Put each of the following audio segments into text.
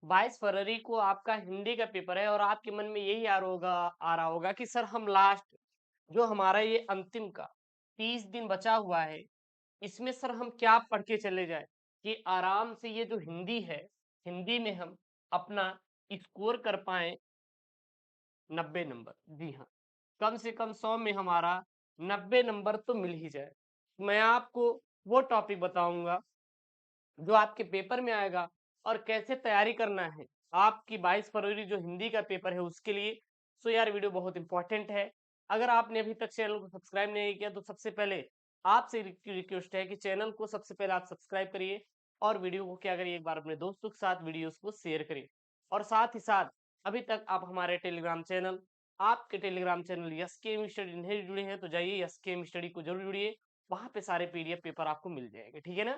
22 फरवरी को आपका हिंदी का पेपर है और आपके मन में यही आ रहा होगा कि सर हम लास्ट जो हमारा ये अंतिम का 30 दिन बचा हुआ है, इसमें सर हम क्या पढ़ के चले जाएँ कि आराम से ये जो हिंदी है, हिंदी में हम अपना स्कोर कर पाएँ 90 नंबर। जी हाँ, कम से कम 100 में हमारा 90 नंबर तो मिल ही जाए। मैं आपको वो टॉपिक बताऊँगा जो आपके पेपर में आएगा और कैसे तैयारी करना है आपकी 22 फरवरी जो हिंदी का पेपर है उसके लिए। सो यार वीडियो बहुत इंपॉर्टेंट है। अगर आपने अभी तक चैनल को सब्सक्राइब नहीं किया तो सबसे पहले आपसे रिक्वेस्ट है कि चैनल को सबसे पहले आप सब्सक्राइब करिए और वीडियो को क्या करिए, एक बार अपने दोस्तों के साथ वीडियोस को शेयर करिए। और साथ ही साथ अभी तक आप हमारे टेलीग्राम चैनल आपके टेलीग्राम चैनल यस के स्टडी नहीं जुड़े हैं तो जाइए यस के स्टडी को जरूर जुड़िए। वहां पे सारे पीडीएफ पेपर आपको मिल जाएंगे, ठीक है ना।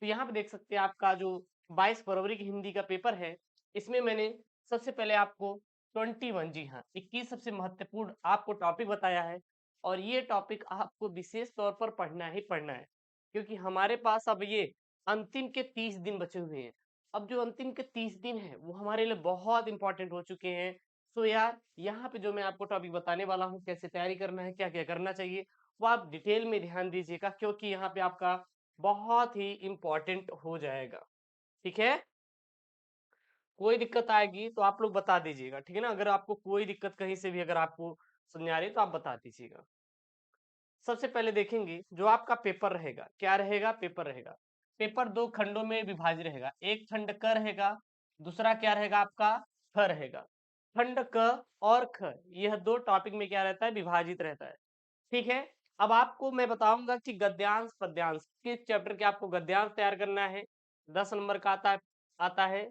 तो यहाँ पे देख सकते हैं आपका जो 22 फरवरी की हिंदी का पेपर है, इसमें मैंने सबसे पहले आपको 21, जी हाँ 21 सबसे महत्वपूर्ण आपको टॉपिक बताया है। और ये टॉपिक आपको विशेष तौर पर पढ़ना ही पढ़ना है, क्योंकि हमारे पास अब ये अंतिम के 30 दिन बचे हुए हैं। अब जो अंतिम के 30 दिन है वो हमारे लिए बहुत इंपॉर्टेंट हो चुके हैं। सो यार यहाँ पे जो मैं आपको टॉपिक बताने वाला हूँ, कैसे तैयारी करना है, क्या क्या करना चाहिए, वो आप डिटेल में ध्यान दीजिएगा, क्योंकि यहाँ पे आपका बहुत ही इम्पोर्टेंट हो जाएगा। ठीक है, कोई दिक्कत आएगी तो आप लोग बता दीजिएगा, ठीक है ना। अगर आपको कोई दिक्कत कहीं से भी अगर आपको समझ आ रही है तो आप बता दीजिएगा। सबसे पहले देखेंगे जो आपका पेपर रहेगा, क्या रहेगा, पेपर रहेगा। पेपर दो खंडों में विभाजित रहेगा, एक खंड क रहेगा, दूसरा क्या रहेगा आपका ख रहेगा। खंड क और ख यह दो टॉपिक में क्या रहता है, विभाजित रहता है। ठीक है, अब आपको मैं बताऊंगा कि गद्यांश पद्यांश किस चैप्टर के आपको गद्यांश तैयार करना है, 10 नंबर का आता है।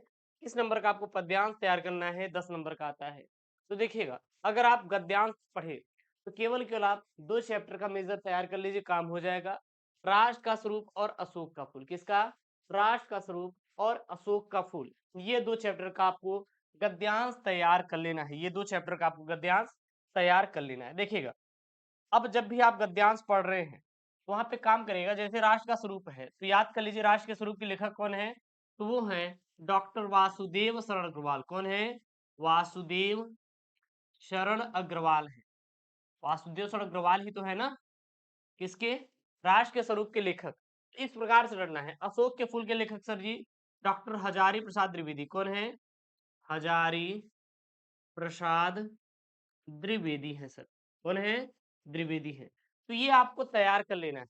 किस नंबर का आपको पद्यांश तैयार करना है, 10 नंबर का आता है। तो देखिएगा, अगर आप गद्यांश पढ़े तो केवल आप दो चैप्टर का मेजर तैयार कर लीजिए, काम हो जाएगा। राष्ट्र का स्वरूप और अशोक का फूल, किसका, राष्ट्र का स्वरूप और अशोक का फूल, ये दो चैप्टर का आपको गद्यांश तैयार कर लेना है। ये दो चैप्टर का आपको गद्यांश तैयार कर लेना है। देखिएगा, अब जब भी आप गद्यांश पढ़ रहे हैं तो वहां पे काम करेगा, जैसे राष्ट्र का स्वरूप है तो याद कर लीजिए राष्ट्र के स्वरूप के लेखक कौन है, तो वो है डॉक्टर वासुदेव शरण अग्रवाल। कौन है, वासुदेव शरण अग्रवाल है। वासुदेव शरण अग्रवाल ही तो है ना, किसके, राष्ट्र के स्वरूप के लेखक। इस प्रकार से रखना है। अशोक के फूल के लेखक सर जी डॉक्टर हजारी प्रसाद द्विवेदी। कौन है, हजारी प्रसाद द्विवेदी है सर। कौन है, द्विवेदी है। तो ये आपको तैयार कर लेना है,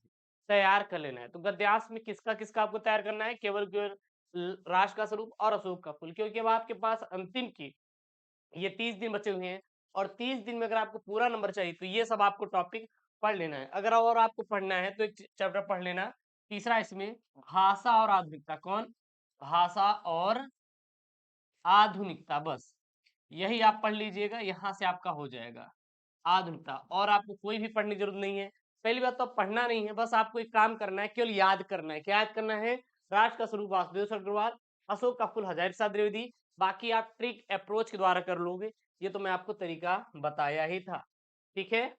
तैयार कर लेना है। तो गद्यांश में किसका किसका आपको तैयार करना है, केवल राष्ट्र का स्वरूप और अशोक का फूल, क्योंकि अब आपके पास अंतिम की ये 30 दिन बचे हुए हैं और 30 दिन में अगर आपको पूरा नंबर चाहिए तो ये सब आपको टॉपिक पढ़ लेना है। अगर और आपको पढ़ना है तो एक चैप्टर पढ़ लेना, तीसरा इसमें भाषा और आधुनिकता। कौन, भाषा और आधुनिकता, बस यही आप पढ़ लीजिएगा, यहां से आपका हो जाएगा आधुनिकता। और आपको कोई भी पढ़ने की जरूरत नहीं है। पहली बात तो आप पढ़ना नहीं है, बस आपको एक काम करना है, केवल याद करना है। क्या याद करना है, राष्ट्र का स्वरूप वासुदेव शरण अग्रवाल, अशोक का फूल हजारी प्रसाद द्विवेदी। बाकी आप ट्रिक अप्रोच के द्वारा कर लोगे, ये तो मैं आपको तरीका बताया ही था। ठीक है,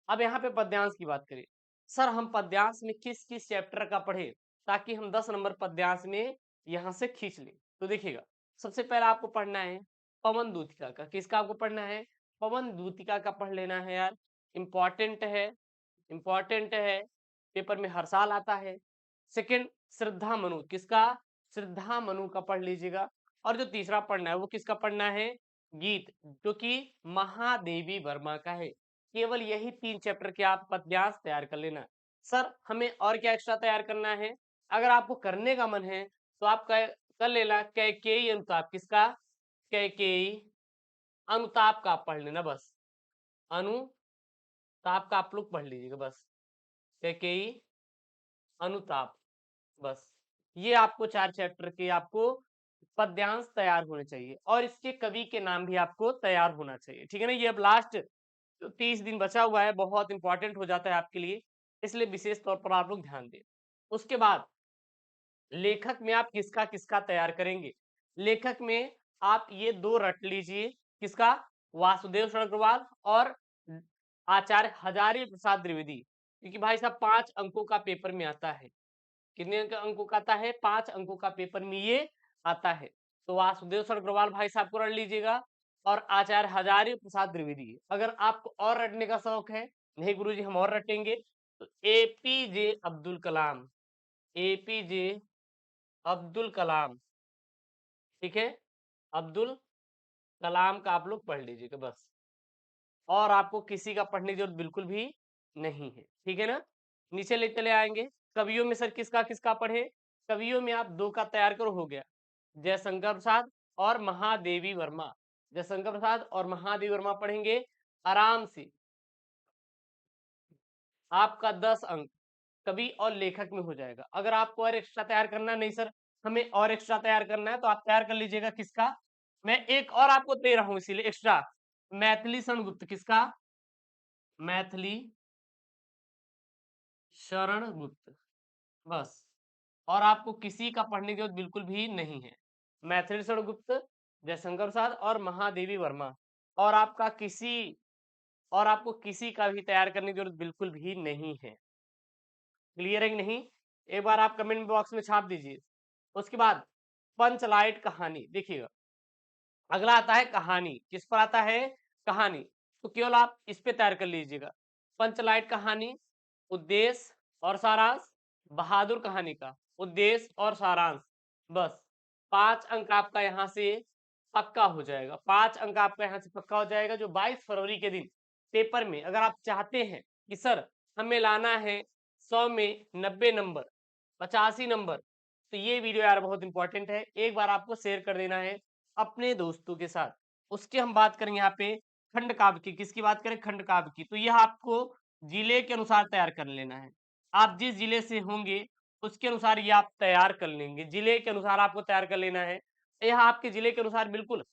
अब यहाँ पे पद्यांश की बात करें। सर हम पद्यांश में किस किस चैप्टर का पढ़े ताकि हम 10 नंबर पद्यांश में यहाँ से खींच लें। तो देखिएगा, सबसे पहले आपको पढ़ना है पवन दूतिका का। किसका आपको पढ़ना है, पवन दूतिका का पढ़ लेना है यार, इंपॉर्टेंट है, इंपॉर्टेंट है, पेपर में हर साल आता है। सेकंड, श्रद्धा मनु, किसका, श्रद्धा मनु का पढ़ लीजिएगा। और जो तीसरा पढ़ना है वो किसका पढ़ना है, गीत, जो कि महादेवी वर्मा का है। केवल यही 3 चैप्टर के आप पद्यांश तैयार कर लेना। सर हमें और क्या एक्स्ट्रा तैयार करना है, अगर आपको करने का मन है तो आप कर लेना कैकेयी अनुताप। किसका, कैकेयी अनुताप का आप पढ़ लेना, बस अनुताप का आप लोग पढ़ लीजिएगा, बस कैकेयी अनुताप, बस ये आपको 4 चैप्टर के आपको पद्यांश तैयार होने चाहिए और इसके कवि के नाम भी आपको तैयार होना चाहिए। ठीक है ना, ये अब लास्ट तो 30 दिन बचा हुआ है, बहुत इंपॉर्टेंट हो जाता है आपके लिए, इसलिए विशेष तौर पर आप लोग ध्यान दें। उसके बाद लेखक में आप किसका किसका तैयार करेंगे, लेखक में आप ये दो रट लीजिए, किसका, वासुदेव शरण अग्रवाल और आचार्य हजारी प्रसाद द्विवेदी, क्योंकि भाई साहब 5 अंकों का पेपर में आता है। कितने अंकों का आता है, 5 अंकों का पेपर में ये आता है। तो वासुदेव सर अग्रवाल भाई साहब को रट लीजिएगा और आचार्य हजारी प्रसाद द्विवेदी। अगर आपको और रटने का शौक है, नहीं गुरुजी हम और रटेंगे, तो एपीजे अब्दुल कलाम, एपीजे अब्दुल कलाम, ठीक है, अब्दुल कलाम का आप लोग पढ़ लीजिएगा बस। और आपको किसी का पढ़ने की जरूरत बिल्कुल भी नहीं है, ठीक है ना। नीचे ले चले आएंगे, कवियों में सर किसका किसका पढ़े, कवियों में आप दो का तैयार करो, हो गया, जयशंकर प्रसाद और महादेवी वर्मा। जयशंकर प्रसाद और महादेवी वर्मा पढ़ेंगे आराम से, आपका 10 अंक कवि और लेखक में हो जाएगा। अगर आपको और एक्स्ट्रा तैयार करना, नहीं सर हमें और एक्स्ट्रा तैयार करना है, तो आप तैयार कर लीजिएगा किसका, मैं एक और आपको दे रहा हूं इसीलिए एक्स्ट्रा, मैथिली शरण गुप्त, किसका, मैथिली शरण गुप्त, बस। और आपको किसी का पढ़ने की जरूरत बिल्कुल भी नहीं है, मैथिली शरण गुप्त, जयशंकर प्रसाद और महादेवी वर्मा। और आपका किसी और आपको किसी का भी तैयार करने की जरूरत बिल्कुल भी नहीं है। क्लियर है कि नहीं, एक बार आप कमेंट बॉक्स में छाप दीजिए। उसके बाद पंचलाइट कहानी, देखिएगा अगला आता है कहानी, किस पर आता है, कहानी, तो केवल आप इस पे तैयार कर लीजिएगा, पंचलाइट कहानी, उद्देश्य और सारांश, बहादुर कहानी का उद्देश्य और सारांश, बस 5 अंक आपका यहाँ से पक्का हो जाएगा, 5 अंक आपका यहाँ से पक्का हो जाएगा। जो 22 फरवरी के दिन पेपर में अगर आप चाहते हैं कि सर हमें लाना है 100 में 90 नंबर, 85 नंबर, तो ये वीडियो यार बहुत इंपॉर्टेंट है, एक बार आपको शेयर कर देना है अपने दोस्तों के साथ। उसके हम बात करें यहाँ पे खंड काव्य की, किसकी बात करें, खंड काव्य की, तो यह आपको जिले के अनुसार तैयार कर लेना है। आप जिस जिले से होंगे उसके अनुसार ये आप तैयार कर लेंगे, जिले के अनुसार आपको तैयार कर लेना है। यह आपके जिले के अनुसार बिल्कुल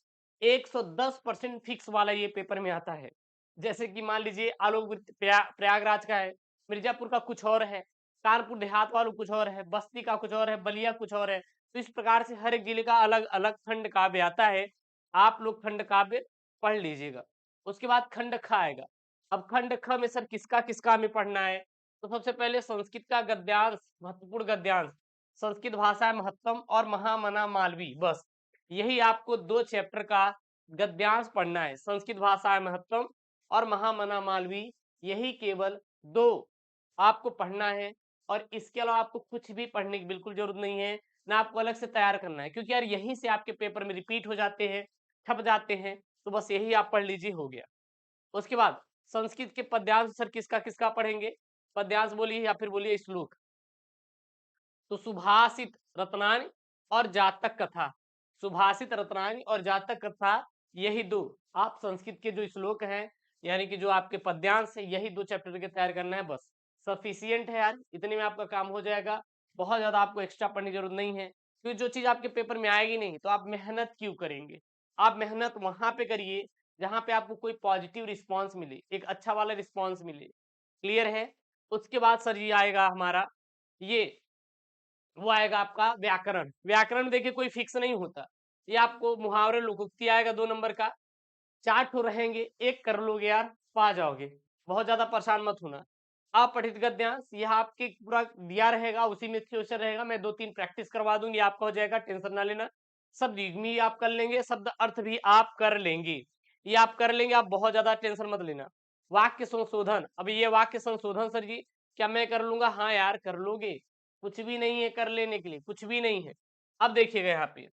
110% फिक्स वाला ये पेपर में आता है। जैसे कि मान लीजिए आलोक प्रयागराज का है, मिर्जापुर का कुछ और है, कानपुर देहात वालों कुछ और है, बस्ती का कुछ और है, बलिया कुछ और है। तो इस प्रकार से हर एक जिले का अलग अलग खंड काव्य आता है, आप लोग खंड काव्य पढ़ लीजिएगा। उसके बाद खंड ख आएगा। अब खंड ख में सर किसका किसका हमें पढ़ना है, तो सबसे पहले संस्कृत का गद्यांश, महत्वपूर्ण गद्यांश, संस्कृत भाषा महत्तम और महामना मालवी, बस यही आपको 2 चैप्टर का गद्यांश पढ़ना है, संस्कृत भाषा महत्तम और महामना मालवी, यही केवल 2 आपको पढ़ना है। और इसके अलावा आपको कुछ भी पढ़ने की बिल्कुल जरूरत नहीं है, ना आपको अलग से तैयार करना है, क्योंकि यार यहीं से आपके पेपर में रिपीट हो जाते हैं, छप जाते हैं, तो बस यही आप पढ़ लीजिए, हो गया। उसके बाद संस्कृत के पद्यांश सर किसका किसका पढ़ेंगे, पद्यांश बोलिए या फिर बोलिए श्लोक, तो सुभाषित रत्नानी और जातक कथा, सुभाषित रत्नानी और जातक कथा, यही 2 आप संस्कृत के जो श्लोक हैं, यानी कि जो आपके पद्यांश है, यही 2 चैप्टर के तैयार करना है, बस सफिशियंट है यार, इतने में आपका काम हो जाएगा। बहुत ज्यादा आपको एक्स्ट्रा पढ़ने की जरूरत नहीं है, क्योंकि जो चीज आपके पेपर में आएगी नहीं तो आप मेहनत क्यों करेंगे। आप मेहनत वहां पे करिए जहां पे आपको कोई पॉजिटिव रिस्पॉन्स मिले, एक अच्छा वाला रिस्पॉन्स मिले। क्लियर है। उसके बाद सर ये आएगा हमारा, ये वो आएगा आपका व्याकरण। व्याकरण देखिए कोई फिक्स नहीं होता, ये आपको मुहावरे लोकोक्ति आएगा 2 नंबर का, 4 ठो रहेंगे, एक कर लोगे यार, पा जाओगे, बहुत ज्यादा परेशान मत होना। अपठित गद्यांश यह आपके पूरा दिया रहेगा, उसी में क्वेश्चन रहेगा, मैं 2-3 प्रैक्टिस करवा दूंगी, आपका हो जाएगा, टेंशन ना लेना। शब्द युग्म भी आप कर लेंगे, शब्द अर्थ भी आप कर लेंगे, ये आप कर लेंगे, आप बहुत ज्यादा टेंशन मत लेना। वाक्य संशोधन, अब ये वाक्य संशोधन सर जी क्या मैं कर लूंगा, हाँ यार कर लोगे, कुछ भी नहीं है कर लेने के लिए, कुछ भी नहीं है। अब देखिएगा यहाँ पे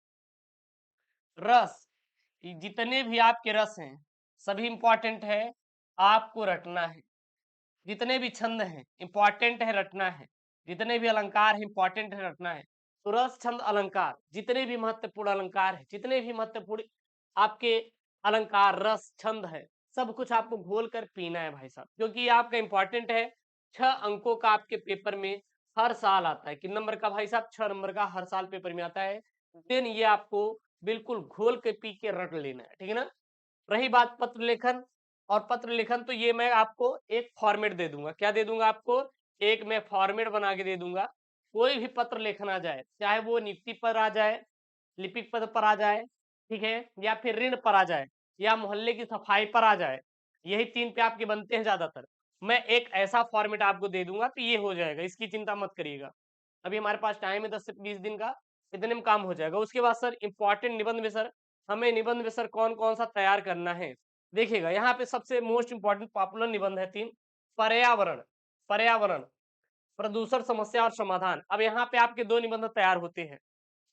रस, जितने भी आपके रस हैं सभी इंपॉर्टेंट है, आपको रटना है। जितने भी छंद हैं इंपॉर्टेंट है, रटना है। जितने भी अलंकार हैं इंपॉर्टेंट है, रटना है। तो रस छंद अलंकार, जितने भी महत्वपूर्ण अलंकार है, जितने भी महत्वपूर्ण आपके अलंकार रस छंद है, सब कुछ आपको घोल कर पीना है भाई साहब, क्योंकि ये आपका इंपॉर्टेंट है। 6 अंकों का आपके पेपर में हर साल आता है, किन नंबर का भाई साहब, 6 नंबर का हर साल पेपर में आता है। देन ये आपको बिल्कुल घोल के पी के रट लेना है, ठीक है ना। रही बात पत्र लेखन, और पत्र लेखन तो ये मैं आपको एक फॉर्मेट दे दूंगा, क्या दे दूंगा आपको, एक मैं फॉर्मेट बना के दे दूंगा। कोई भी पत्र लेखन आ जाए, चाहे वो नियुक्ति पर आ जाए, लिपिक पद पर आ जाए, ठीक है, या फिर ऋण पर आ जाए, या मोहल्ले की सफाई पर आ जाए, यही 3 पे आपके बनते हैं ज्यादातर। मैं एक ऐसा फॉर्मेट आपको दे दूंगा तो ये हो जाएगा, इसकी चिंता मत करिएगा। अभी हमारे पास टाइम है 10 से 20 दिन का, इतने में काम हो जाएगा। उसके बाद सर इंपॉर्टेंट निबंध में सर हमें निबंध में सर कौन-कौन सा तैयार करना है? देखिएगा यहाँ पे सबसे मोस्ट इम्पोर्टेंट पॉपुलर निबंध है 3 पर्यावरण, पर्यावरण, प्रदूषण समस्या और समाधान। अब यहाँ पे आपके 2 निबंध तैयार होते हैं।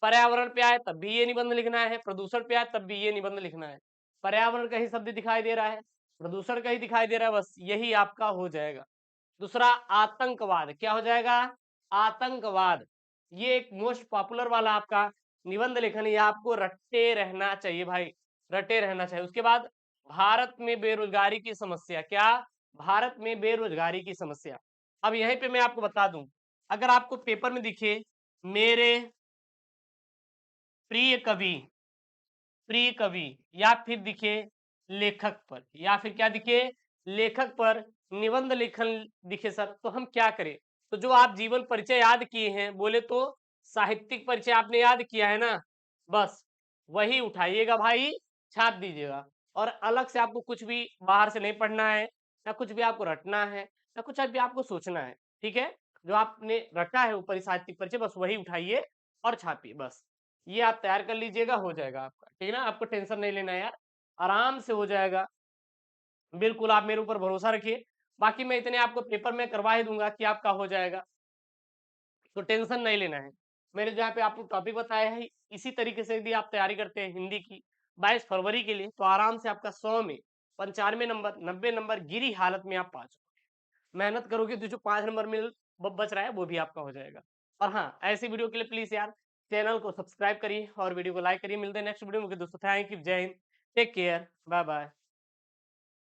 पर्यावरण पे आए तब भी ये निबंध लिखना है, प्रदूषण पे आए तब भी ये निबंध लिखना है। पर्यावरण का ही शब्द दिखाई दे रहा है, प्रदूषण का ही दिखाई दे रहा है, बस यही आपका हो जाएगा। दूसरा आतंकवाद, क्या हो जाएगा? आतंकवाद। ये एक मोस्ट पॉपुलर वाला आपका निबंध लेखन, ये आपको रट्टे रहना चाहिए भाई, रटे रहना चाहिए। उसके बाद भारत में बेरोजगारी की समस्या, क्या? भारत में बेरोजगारी की समस्या। अब यहीं पे मैं आपको बता दूं, अगर आपको पेपर में दिखे मेरे प्रिय कवि, प्रिय कवि, या फिर दिखे लेखक पर, या फिर क्या दिखे? लेखक पर निबंध लेखन दिखे सर, तो हम क्या करें? तो जो आप जीवन परिचय याद किए हैं, बोले तो साहित्यिक परिचय आपने याद किया है ना, बस वही उठाइएगा भाई, छाप दीजिएगा। और अलग से आपको कुछ भी बाहर से नहीं पढ़ना है, ना कुछ भी आपको रटना है, ना कुछ भी आपको सोचना है, ठीक है? जो आपने रटा है ऊपरी साहित्यिक परिचय, बस वही उठाइए और छापिए, बस ये आप तैयार कर लीजिएगा, हो जाएगा आपका, ठीक है ना? आपको टेंशन नहीं लेना है यार, आराम से हो जाएगा। बिल्कुल आप मेरे ऊपर भरोसा रखिए, बाकी मैं इतने आपको पेपर में करवा ही दूंगा कि आपका हो जाएगा, तो टेंशन नहीं लेना है। मैंने जहाँ पे आपको टॉपिक बताया है, इसी तरीके से यदि आप तैयारी करते हैं हिंदी की 22 फरवरी के लिए, तो आराम से आपका 100 में 95 नंबर, 90 नंबर गिरी हालत में आप पास हो। मेहनत करोगे तो जो 5 नंबर मिल बच रहा है वो भी आपका हो जाएगा। और हाँ, ऐसी वीडियो के लिए प्लीज यार चैनल को सब्सक्राइब करिए और वीडियो को लाइक करिए। मिलते हैं नेक्स्ट वीडियो में दोस्तों। थैंक यू, जय Hind, take care, bye bye.